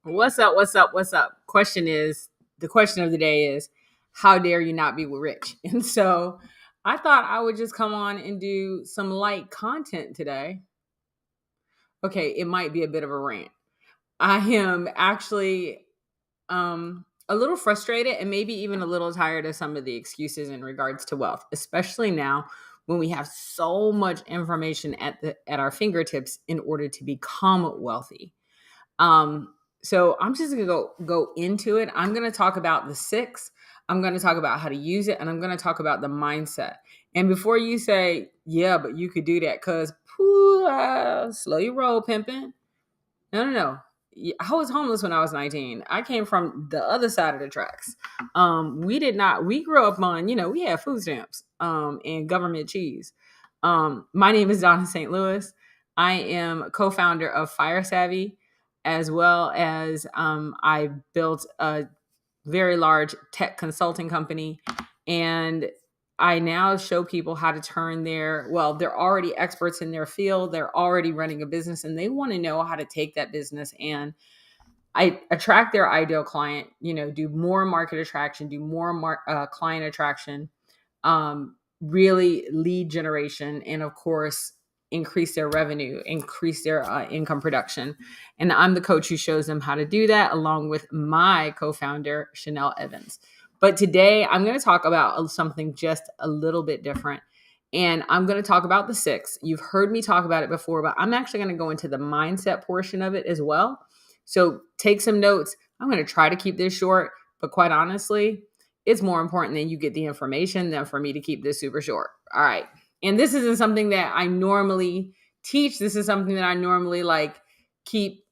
What's up? What's up? What's up? The question of the day is, how dare you not be rich? And so I thought I would just come on and do some light content today. Okay, it might be a bit of a rant. I am actually a little frustrated and maybe even a little tired of some of the excuses in regards to wealth, especially now when we have so much information at our fingertips in order to become wealthy. Um, so I'm just gonna go into it. I'm gonna talk about the six. I'm gonna talk about how to use it, and I'm gonna talk about the mindset. And before you say, "Yeah, but you could do that," because slow your roll, pimping. No, no, no. I was homeless when I was 19. I came from the other side of the tracks. We did not. We grew up on, we had food stamps, and government cheese. My name is Donna St. Louis. I am co-founder of Fire Savvy, as well as I built a very large tech consulting company, and I now show people how to turn they're already experts in their field, they're already running a business, and they want to know how to take that business and I attract their ideal client, do more market attraction, do more client attraction, really lead generation, and of course, increase their revenue, increase their income production. And I'm the coach who shows them how to do that, along with my co founder, Chanel Evans. But today, I'm going to talk about something just a little bit different. And I'm going to talk about the six. You've heard me talk about it before, but I'm actually going to go into the mindset portion of it as well. So take some notes. I'm going to try to keep this short, but quite honestly, it's more important that you get the information than for me to keep this super short. All right. And this isn't something that I normally teach. This is something that I normally keep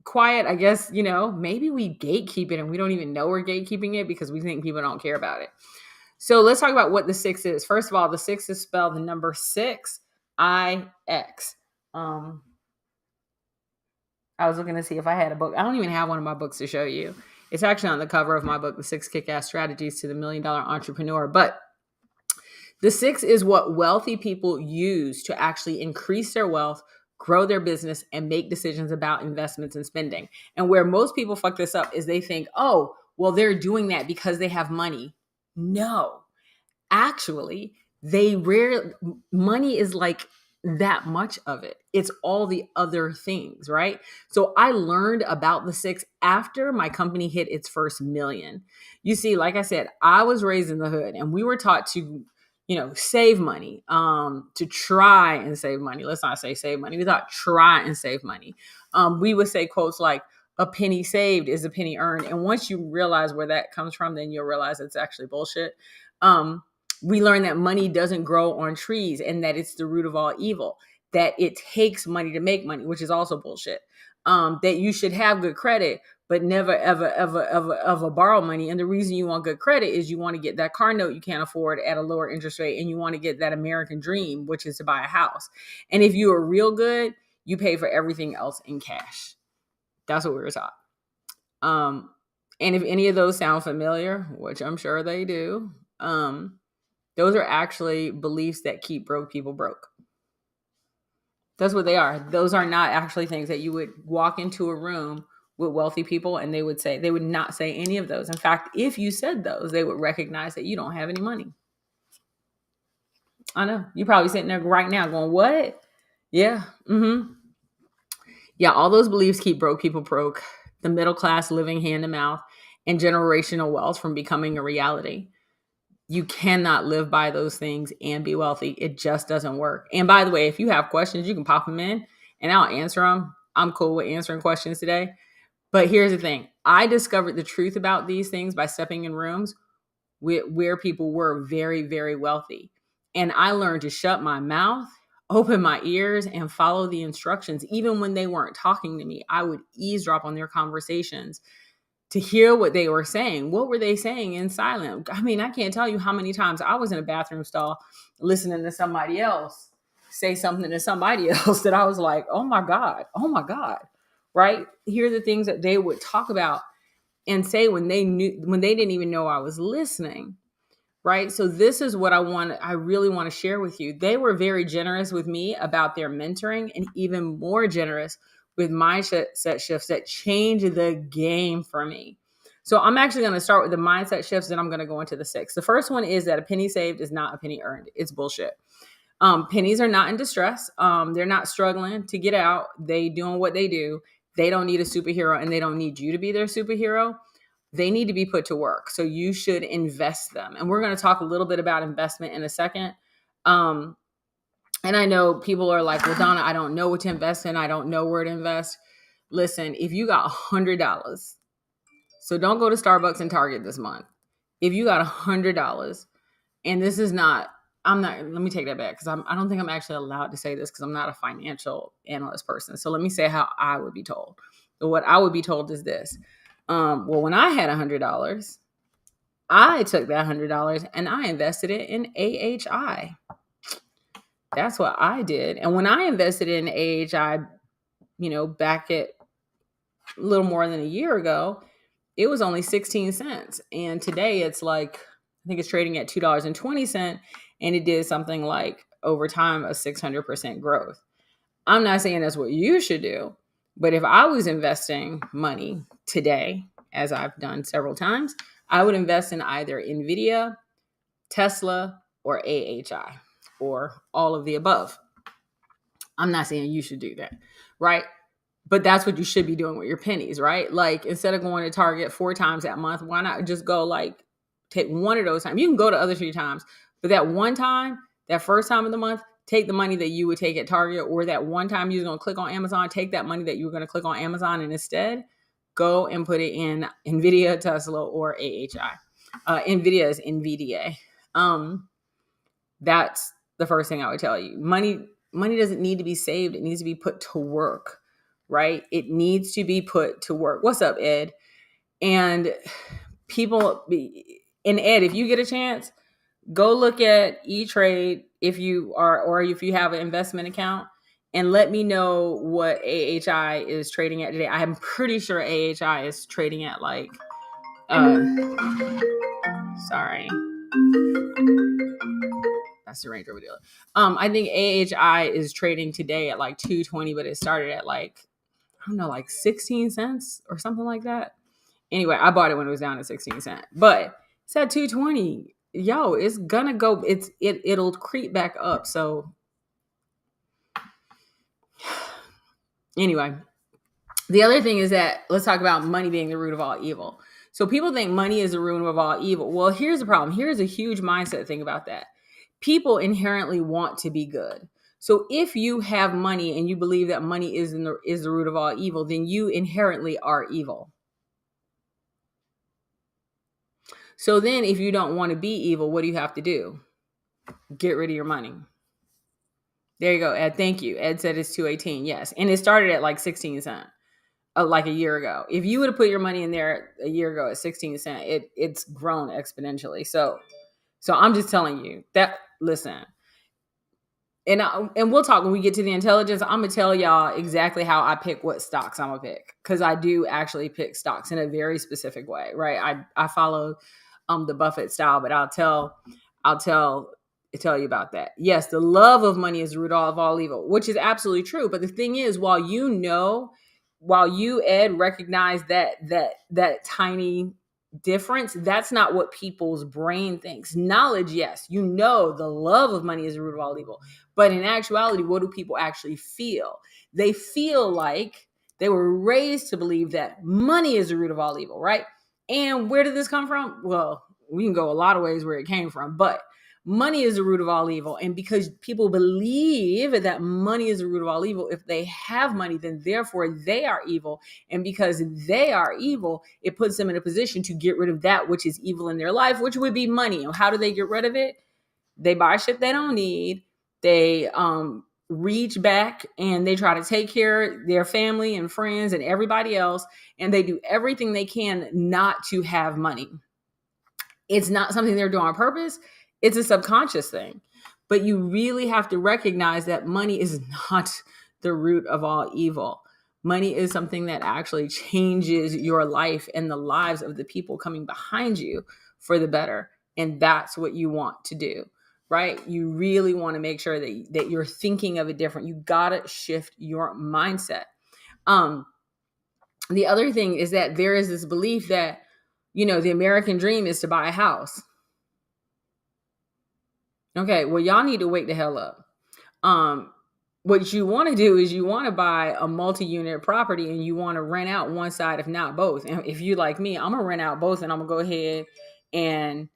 quiet. I guess, maybe we gatekeep it and we don't even know we're gatekeeping it because we think people don't care about it. So let's talk about what the six is. First of all, the six is spelled the number six, I-X. I was looking to see if I had a book. I don't even have one of my books to show you. It's actually on the cover of my book, The Six Kick-Ass Strategies to the $1 Million Entrepreneur. But the six is what wealthy people use to actually increase their wealth, grow their business, and make decisions about investments and spending. And where most people fuck this up is they think, oh, well, they're doing that because they have money. No, actually, money is like that much of it. It's all the other things, right? So I learned about the six after my company hit its first million. You see, like I said, I was raised in the hood and we were taught to, save money, to try and save money. Let's not say save money. We thought try and save money. We would say quotes like, a penny saved is a penny earned. And once you realize where that comes from, then you'll realize it's actually bullshit. We learn that money doesn't grow on trees and that it's the root of all evil, that it takes money to make money, which is also bullshit. That you should have good credit, but never, ever, ever, ever, ever borrow money. And the reason you want good credit is you want to get that car note you can't afford at a lower interest rate. And you want to get that American dream, which is to buy a house. And if you are real good, you pay for everything else in cash. That's what we were taught. And if any of those sound familiar, which I'm sure they do, those are actually beliefs that keep broke people broke. That's what they are. Those are not actually things that you would walk into a room with wealthy people and they would not say any of those. In fact, if you said those, they would recognize that you don't have any money. I know. You're probably sitting there right now going, what? Yeah. Mm-hmm. Yeah, all those beliefs keep broke people broke, the middle class living hand to mouth, and generational wealth from becoming a reality. You cannot live by those things and be wealthy. It just doesn't work. And by the way, if you have questions, you can pop them in and I'll answer them. I'm cool with answering questions today. But here's the thing. I discovered the truth about these things by stepping in rooms where people were very, very wealthy. And I learned to shut my mouth, open my ears, and follow the instructions. Even when they weren't talking to me, I would eavesdrop on their conversations to hear what they were saying. What were they saying in silence? I mean, I can't tell you how many times I was in a bathroom stall listening to somebody else say something to somebody else that I was like, oh my God, right? Here are the things that they would talk about and say when they didn't even know I was listening, right? So this is what I really want to share with you. They were very generous with me about their mentoring and even more generous with mindset shifts that change the game for me. So I'm actually going to start with the mindset shifts, then I'm going to go into the 6. The first one is that a penny saved is not a penny earned. It's bullshit. Pennies are not in distress. They're not struggling to get out. They doing what they do. They don't need a superhero, and they don't need you to be their superhero. They need to be put to work. So you should invest them. And we're going to talk a little bit about investment in a second. And I know people are like, well, Donna, I don't know what to invest in. I don't know where to invest. Listen, if you got $100, so don't go to Starbucks and Target this month. If you got $100, and this is not, let me take that back, because I don't think I'm actually allowed to say this because I'm not a financial analyst person. So let me say how I would be told. So what I would be told is this. Well, when I had $100, I took that $100 and I invested it in AHI. That's what I did. And when I invested in AHI, back at a little more than a year ago, it was only 16 cents. And today it's like, I think it's trading at $2.20, and it did something like over time a 600% growth. I'm not saying that's what you should do, but if I was investing money today, as I've done several times, I would invest in either Nvidia, Tesla, or AHI, or all of the above. I'm not saying you should do that, right? But that's what you should be doing with your pennies, right? Like, instead of going to Target 4 times that month, why not just go take one of those times? You can go to other 3 times, but that one time, that first time of the month, take the money that you would take at Target, or that one time you was going to click on Amazon, take that money that you were going to click on Amazon, and instead go and put it in Nvidia, Tesla, or AHI. Nvidia is NVDA. That's the first thing I would tell you. Money doesn't need to be saved. It needs to be put to work, right? It needs to be put to work. What's up, Ed? And Ed, if you get a chance, go look at E-Trade if you have an investment account, and let me know what AHI is trading at today. I'm pretty sure AHI is trading at sorry. That's the Range Rover dealer. I think AHI is trading today at like 220, but it started at like 16 cents or something like that. Anyway, I bought it when it was down at 16 cents, but it's at 220. Yo, it's gonna go. It'll creep back up. So anyway, the other thing is that let's talk about money being the root of all evil. So people think money is the root of all evil. Well, here's the problem. Here's a huge mindset thing about that. People inherently want to be good. So if you have money and you believe that money is the root of all evil, then you inherently are evil. So then if you don't want to be evil, what do you have to do? Get rid of your money. There you go, Ed. Thank you. Ed said it's 218. Yes. And it started at like 16 cents, like a year ago. If you would have put your money in there a year ago at 16 cents, it's grown exponentially. So I'm just telling you that, listen, and we'll talk when we get to the intelligence. I'm going to tell y'all exactly how I pick what stocks I'm going to pick, because I do actually pick stocks in a very specific way, right? I follow the Buffett style, but I'll tell you about that. Yes, the love of money is the root of all evil, which is absolutely true. But the thing is, while you, Ed, recognize that tiny difference, that's not what people's brain thinks. Knowledge, yes, the love of money is the root of all evil. But in actuality, what do people actually feel? They feel like they were raised to believe that money is the root of all evil, right? And where did this come from? Well, we can go a lot of ways where it came from, but money is the root of all evil. And because people believe that money is the root of all evil, if they have money, then therefore they are evil. And because they are evil, it puts them in a position to get rid of that which is evil in their life, which would be money. And how do they get rid of it? They buy shit they don't need. They reach back and they try to take care of their family and friends and everybody else. And they do everything they can not to have money. It's not something they're doing on purpose. It's a subconscious thing. But you really have to recognize that money is not the root of all evil. Money is something that actually changes your life and the lives of the people coming behind you for the better. And that's what you want to do, right? You really want to make sure that you're thinking of it different. You got to shift your mindset. Um, the other thing is that there is this belief that, the American dream is to buy a house. Okay, well, y'all need to wake the hell up. What you want to do is you want to buy a multi-unit property and you want to rent out one side, if not both. And if you like me, I'm gonna rent out both, and I'm gonna go ahead and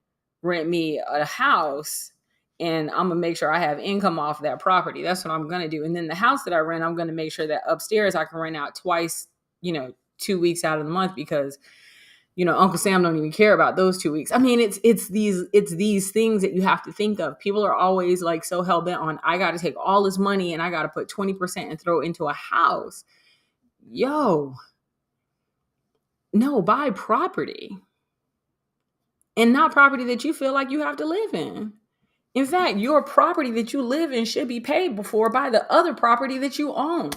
rent me a house, and I'm gonna make sure I have income off that property. That's what I'm gonna do. And then the house that I rent, I'm gonna make sure that upstairs I can rent out twice, 2 weeks out of the month, because Uncle Sam don't even care about those 2 weeks. I mean, it's these things that you have to think of. People are always like so hell bent on, I got to take all this money and I got to put 20% and throw it into a house. Yo, no, buy property, and not property that you feel like you have to live in. In fact, your property that you live in should be paid for by the other property that you own.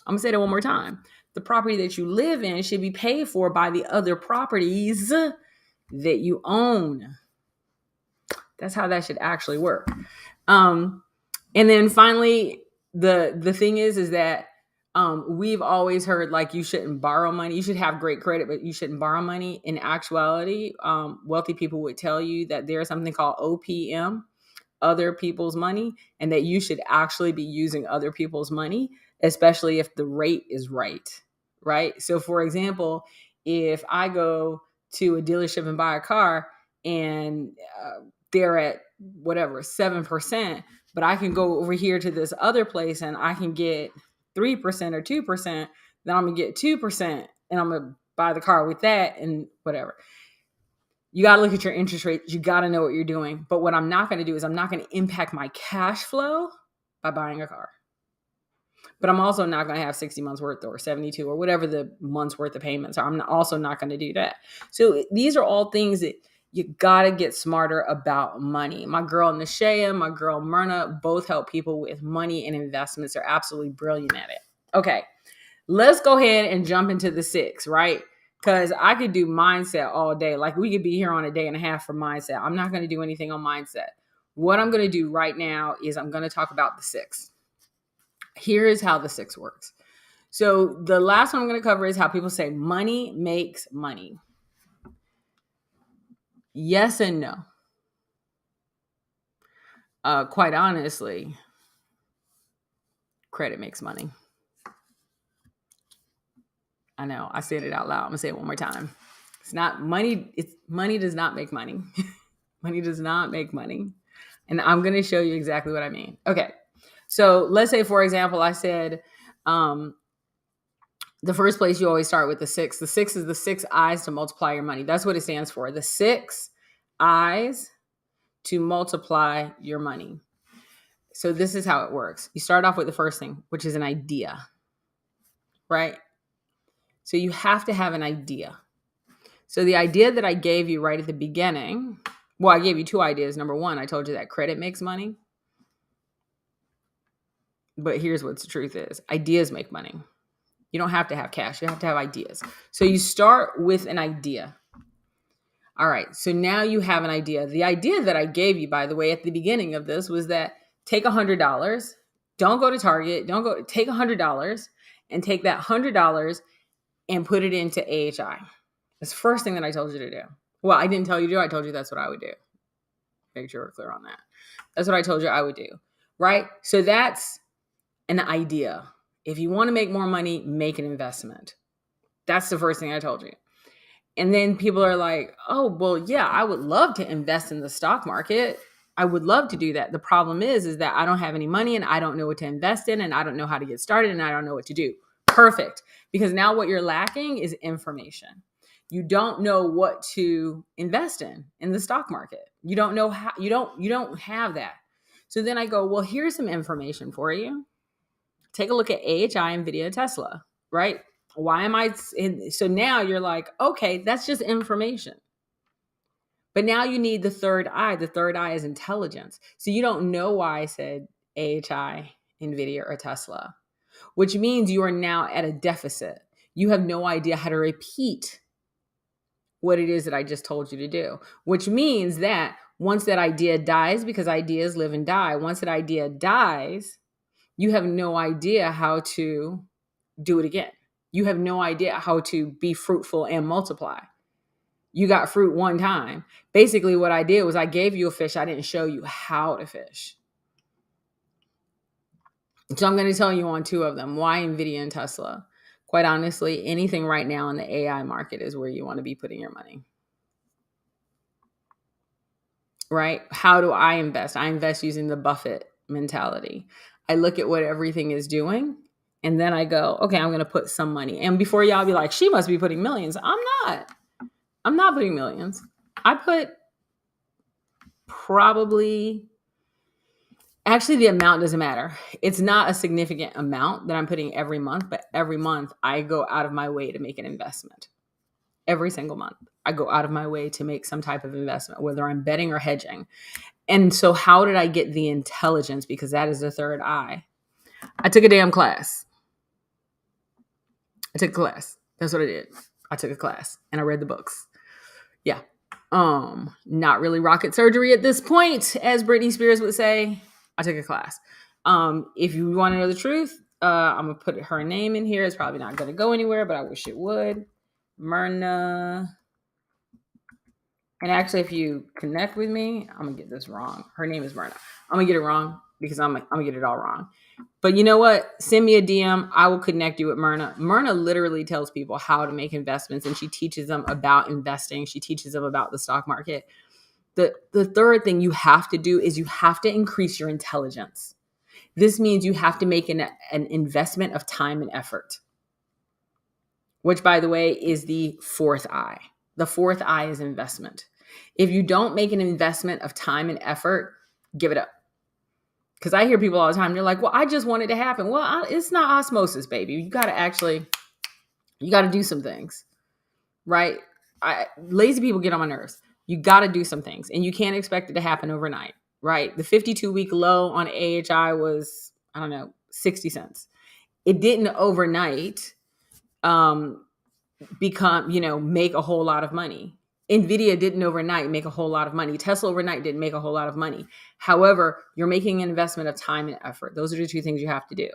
I'm gonna say that one more time. The property that you live in should be paid for by the other properties that you own. That's how that should actually work. And then finally, the thing is that we've always heard like you shouldn't borrow money. You should have great credit, but you shouldn't borrow money. In actuality, wealthy people would tell you that there's something called OPM, other people's money, and that you should actually be using other people's money, especially if the rate is right? So for example, if I go to a dealership and buy a car and they're at whatever 7%, but I can go over here to this other place and I can get 3% or 2%, then I'm gonna get 2% and I'm gonna buy the car with that and whatever. You got to look at your interest rates. You got to know what you're doing. But what I'm not going to do is I'm not going to impact my cash flow by buying a car. But I'm also not going to have 60 months worth or 72 or whatever the months worth of payments are. I'm also not going to do that. So these are all things that you got to get smarter about money. My girl Nashaya, my girl Myrna both help people with money and investments. They're absolutely brilliant at it. Okay, let's go ahead and jump into the 6, right? Because I could do mindset all day. Like we could be here on a day and a half for mindset. I'm not going to do anything on mindset. What I'm going to do right now is I'm going to talk about the 6. Here is how the 6 works. So the last one I'm going to cover is how people say money makes money. Yes and no. Quite honestly, credit makes money. I know. I said it out loud. I'm going to say it one more time. It's not money. Money does not make money. Money does not make money. And I'm going to show you exactly what I mean. Okay. So let's say, for example, I said the first place you always start with the 6. The 6 is the 6 I's to multiply your money. That's what it stands for. The 6 I's to multiply your money. So this is how it works. You start off with the first thing, which is an idea, right? So you have to have an idea. So the idea that I gave you right at the beginning, well, I gave you 2 ideas. Number 1, I told you that credit makes money. But here's what the truth is. Ideas make money. You don't have to have cash. You have to have ideas. So you start with an idea. All right. So now you have an idea. The idea that I gave you, by the way, at the beginning of this was that take $100. Don't go to Target. Take $100 and take that $100 and put it into AHI. That's the first thing that I told you to do. Well, I didn't tell you to do. I told you that's what I would do. Make sure we're clear on that. That's what I told you I would do. Right? So that's an idea. If you want to make more money, make an investment. That's the first thing I told you. And then people are like, oh, well, yeah, I would love to invest in the stock market. I would love to do that. The problem is that I don't have any money and I don't know what to invest in and I don't know how to get started and I don't know what to do. Perfect. Because now what you're lacking is information. You don't know what to invest in the stock market. You don't know how, you don't have that. So then I go, well, here's some information for you. Take a look at AHI, NVIDIA, Tesla, right? Why am I? So now you're like, okay, that's just information. But now you need the third eye. The third eye is intelligence. So you don't know why I said AHI, NVIDIA, or Tesla, which means you are now at a deficit. You have no idea how to repeat what it is that I just told you to do, which means that once that idea dies, because ideas live and die, once that idea dies, you have no idea how to do it again. You have no idea how to be fruitful and multiply. You got fruit one time. Basically, what I did was I gave you a fish. I didn't show you how to fish. So I'm going to tell you on two of them. Why NVIDIA and Tesla? Quite honestly, anything right now in the AI market is where you want to be putting your money. Right? How do I invest? I invest using the Buffett mentality. I look at what everything is doing, and then I go, okay, I'm going to put some money. And before y'all be like, she must be putting millions. I'm not putting millions. I put probably, actually the amount doesn't matter. It's not a significant amount that I'm putting every month, but every month I go out of my way to make an investment. Every single month, I go out of my way to make some type of investment, whether I'm betting or hedging. And so how did I get the intelligence? Because that is the third eye. I took a damn class. I took a class. That's what I did. I took a class and I read the books. Yeah. Not really rocket surgery at this point, as Britney Spears would say. I took a class. If you want to know the truth, I'm going to put her name in here. It's probably not going to go anywhere, but I wish it would. Myrna. And actually, if you connect with me, I'm going to get this wrong. Her name is Myrna. I'm going to get it wrong because I'm going to get it all wrong. But you know what? Send me a DM. I will connect you with Myrna. Myrna literally tells people how to make investments, and she teaches them about investing. She teaches them about the stock market. The third thing you have to do is you have to increase your intelligence. This means you have to make an investment of time and effort, which, by the way, is the fourth eye. The fourth eye is investment. If you don't make an investment of time and effort, give it up. Because I hear people all the time, they're like, well, I just want it to happen. Well, it's not osmosis, baby. You got to do some things, right? Lazy people get on my nerves. You got to do some things, and you can't expect it to happen overnight, right? The 52-week low on AHI was, 60 cents. It didn't overnight make a whole lot of money. NVIDIA didn't overnight make a whole lot of money. Tesla overnight didn't make a whole lot of money. However, you're making an investment of time and effort. Those are the two things you have to do.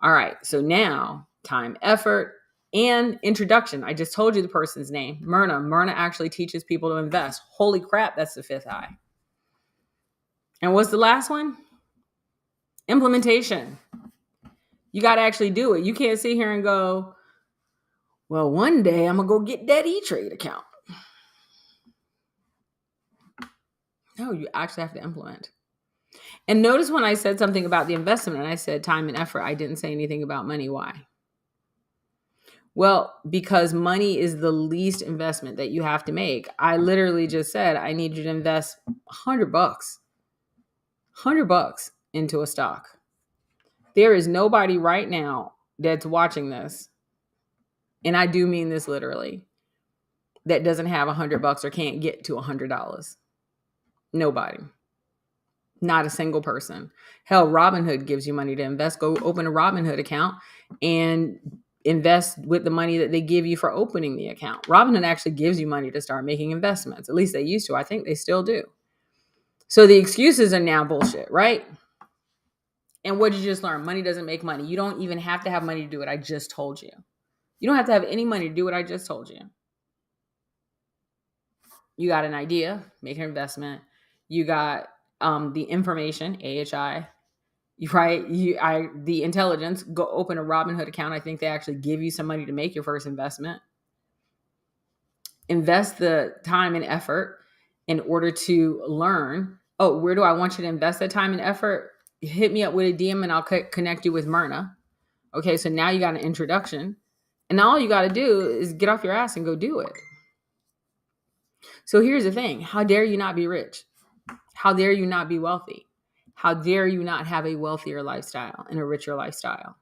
All right. So now time, effort, and introduction. I just told you the person's name, Myrna. Myrna actually teaches people to invest. Holy crap. That's the fifth eye. And what's the last one? Implementation. You got to actually do it. You can't sit here and go, well, one day I'm going to go get that E-Trade account. No, you actually have to implement. And notice when I said something about the investment and I said time and effort, I didn't say anything about money. Why? Well, because money is the least investment that you have to make. I literally just said, I need you to invest $100 into a stock. There is nobody right now that's watching this, and I do mean this literally, that doesn't have $100 or can't get to $100. Nobody. Not a single person. Hell, Robinhood gives you money to invest. Go open a Robinhood account and invest with the money that they give you for opening the account. Robinhood actually gives you money to start making investments. At least they used to. I think they still do. So the excuses are now bullshit, right? And what did you just learn? Money doesn't make money. You don't even have to have money to do what I just told you. You don't have to have any money to do what I just told you. You got an idea, make an investment. You got the information, AHI, right? The intelligence, go open a Robinhood account. I think they actually give you some money to make your first investment. Invest the time and effort in order to learn. Oh, where do I want you to invest that time and effort? Hit me up with a DM and I'll connect you with Myrna. Okay, so now you got an introduction. And now all you got to do is get off your ass and go do it. So here's the thing. How dare you not be rich? How dare you not be wealthy? How dare you not have a wealthier lifestyle and a richer lifestyle?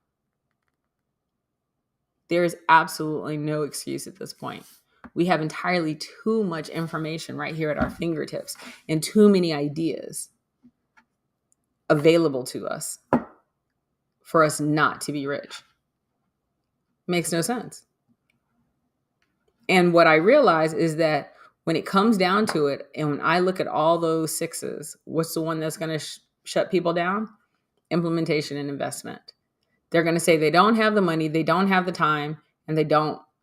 There is absolutely no excuse at this point. We have entirely too much information right here at our fingertips and too many ideas available to us for us not to be rich. Makes no sense. And what I realize is that when it comes down to it, and when I look at all those sixes, what's the one that's going to shut people down? Implementation and investment. They're going to say they don't have the money, they don't have the time, and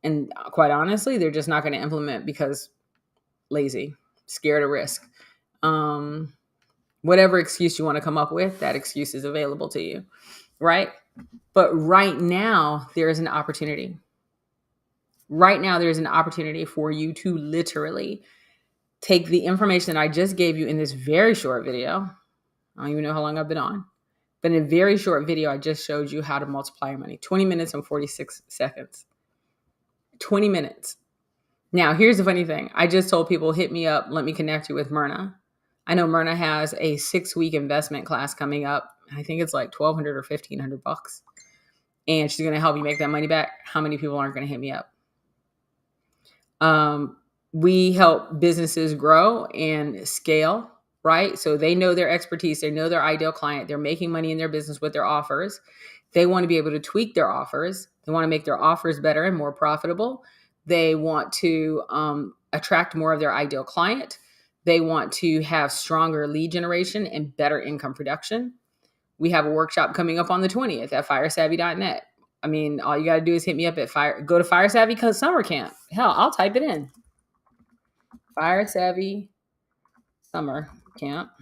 and quite honestly, they're just not going to implement because lazy, scared of risk. Whatever excuse you want to come up with, that excuse is available to you, right? But right now, there is an opportunity. Right now, there's an opportunity for you to literally take the information that I just gave you in this very short video. I don't even know how long I've been on, but in a very short video, I just showed you how to multiply your money. 20 minutes and 46 seconds. 20 minutes. Now, here's the funny thing. I just told people, hit me up. Let me connect you with Myrna. I know Myrna has a 6-week investment class coming up. I think it's like $1,200 or $1,500. And she's going to help you make that money back. How many people aren't going to hit me up? We help businesses grow and scale, right? So they know their expertise. They know their ideal client. They're making money in their business with their offers. They want to be able to tweak their offers. They want to make their offers better and more profitable. They want to attract more of their ideal client. They want to have stronger lead generation and better income production. We have a workshop coming up on the 20th at firesavvy.net. I mean, all you got to do is hit me up at go to Fire Savvy Summer Camp. Hell, I'll type it in. Fire Savvy Summer Camp.net.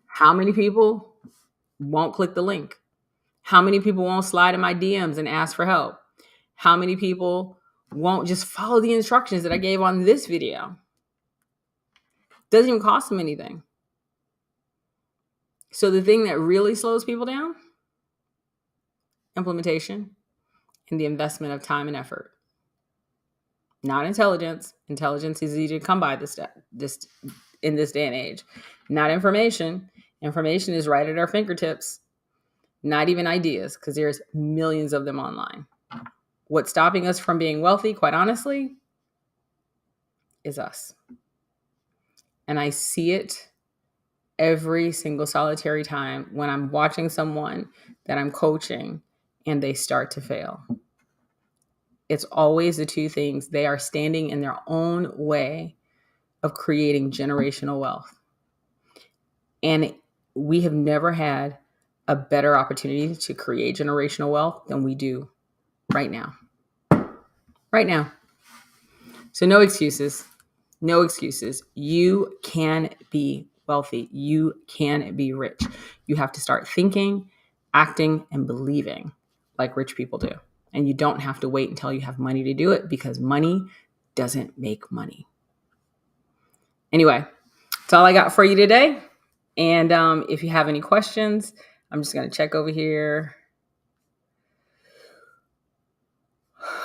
How many people won't click the link? How many people won't slide in my DMs and ask for help? How many people won't just follow the instructions that I gave on this video? Doesn't even cost them anything. So the thing that really slows people down, implementation and the investment of time and effort. Not intelligence. Intelligence is easy to come by this in this day and age. Not information. Information is right at our fingertips. Not even ideas, because there's millions of them online. What's stopping us from being wealthy, quite honestly, is us. And I see it every single solitary time when I'm watching someone that I'm coaching and they start to fail. It's always the two things. They are standing in their own way of creating generational wealth. And we have never had a better opportunity to create generational wealth than we do right now. Right now. So no excuses. No excuses. You can be wealthy. You can be rich. You have to start thinking, acting, and believing like rich people do. And you don't have to wait until you have money to do it, because money doesn't make money. Anyway, that's all I got for you today. And if you have any questions, I'm just going to check over here.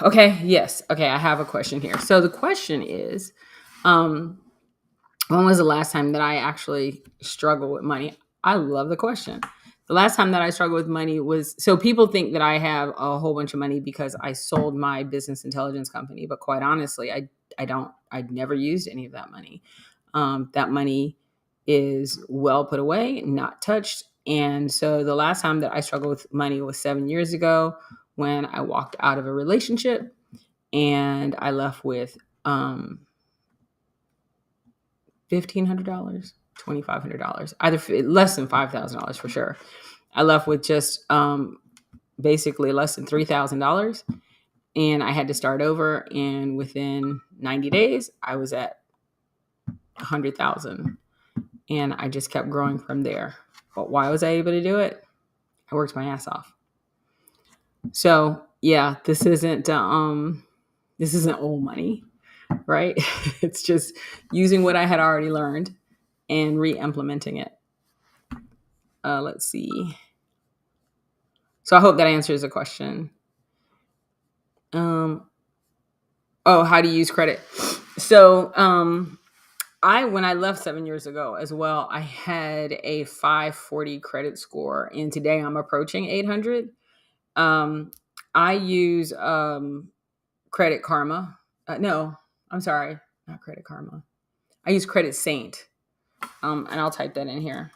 Okay. Yes. Okay. I have a question here. So the question is, when was the last time that I actually struggled with money? I love the question. The last time that I struggled with money was, so people think that I have a whole bunch of money because I sold my business intelligence company. But quite honestly, I don't. I'd never used any of that money. That money is well put away, not touched. And so the last time that I struggled with money was 7 years ago, when I walked out of a relationship and I left with $1,500, $2,500, either less than $5,000 for sure. I left with just basically less than $3,000, and I had to start over. And within 90 days, I was at 100,000, and I just kept growing from there. But why was I able to do it? I worked my ass off. So yeah, this isn't old money, right? It's just using what I had already learned and re-implementing it. Let's see. So I hope that answers the question. How do you use credit? So when I left 7 years ago as well, I had a 540 credit score, and today I'm approaching 800. I use Credit Karma. No, I'm sorry, not Credit Karma. I use Credit Saint, and I'll type that in here.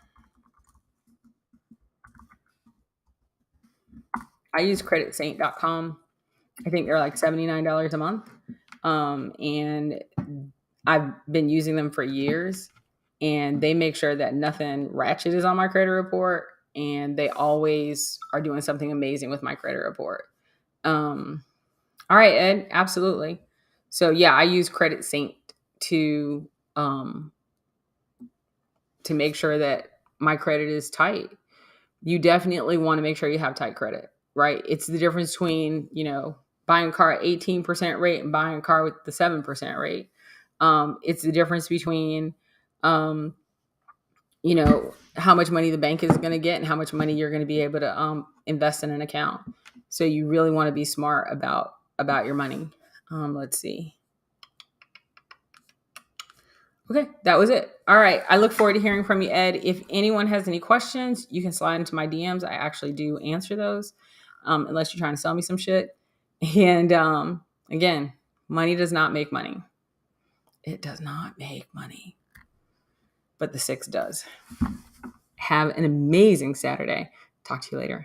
I use creditsaint.com. I think they're like $79 a month. And I've been using them for years. and they make sure that nothing ratchet is on my credit report, and they always are doing something amazing with my credit report. All right, Ed, absolutely. So yeah, I use Credit Sync to make sure that my credit is tight. You definitely want to make sure you have tight credit, right? It's the difference between, buying a car at 18% rate and buying a car with the 7% rate. It's the difference between, how much money the bank is going to get and how much money you're going to be able to invest in an account. So you really want to be smart about your money. Let's see. Okay, that was it. All right. I look forward to hearing from you, Ed. If anyone has any questions, you can slide into my DMs. I actually do answer those, unless you're trying to sell me some shit. And again, money does not make money. It does not make money. But the 6 does. Have an amazing Saturday. Talk to you later.